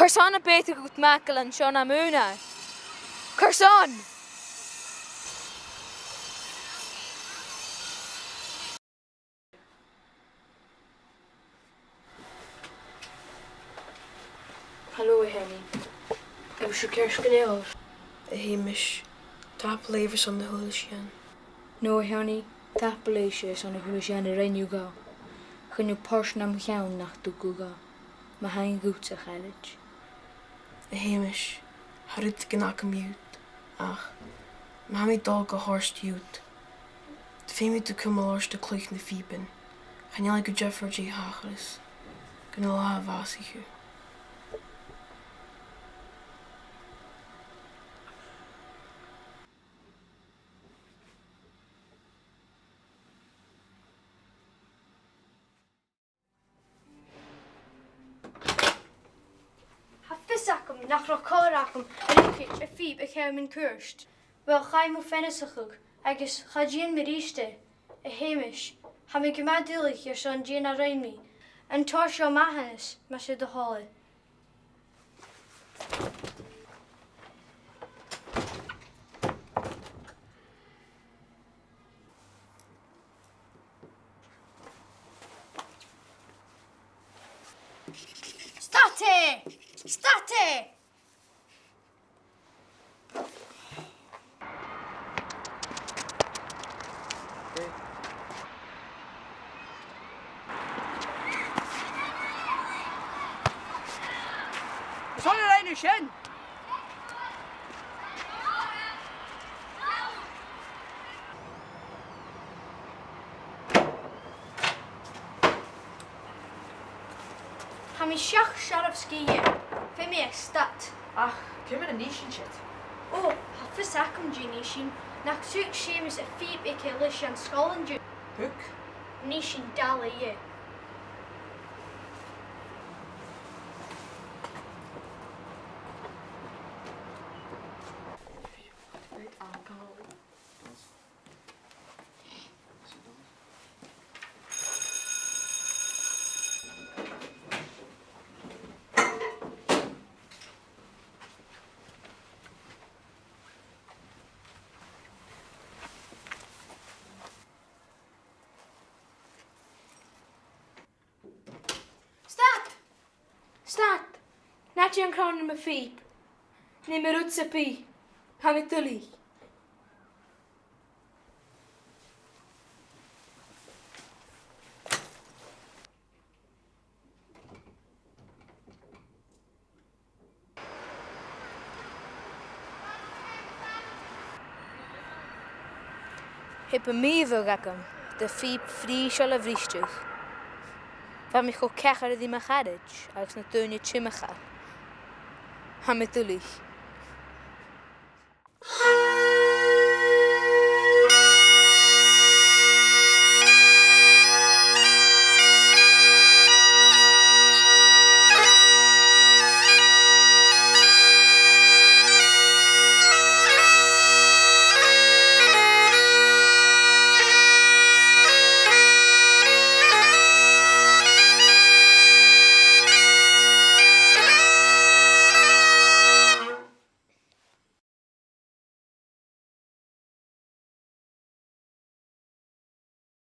Carson a beter goed makel an Sean am Una. Carson! Hallo, Henny. Ik zoek je schreeuwen. Hamish, tapelevers aan de Hulisjan. No, Henny. Tapeleisjes aan de Hulisjan de Renuga. Gaan je Porsche naar me gaan nach Duguga. Maar hij goed zich eigenlijk. Hamish, harut genak mute. Ach, mami dog a horst jut. De femi te kumelors de kluch na fieben. Gaan jij like Jeffrey G. Hachris. Gaan al ha vasige. Visacum nach Rokoracum en ik fieb ik heb mijn kurst. Wel ga je me fennisig agus ga Jean meriste. Hamish, ha me gemadeelig je son Jean around me. En torsjo mahanis, maar ze de holle. State! State! Soll er eine schön? Ha me siach Sharovski je. Fe me stat. Ach, kunnen we een nation shit? Oh, ha visacum Jenishin. Nach zoek Seamus a fieb ik helish an Scotland ju. Hoek? Nishin dalla je. Stat! Stat! Nat je een kroon in mijn fiep. Neem me roet sapie. Ha me tully. Heb me veel rakken. De fiep vries alle vriestjes. Waar mich ook kecher die me gadej, als na toonje chimecha. Ha me tully.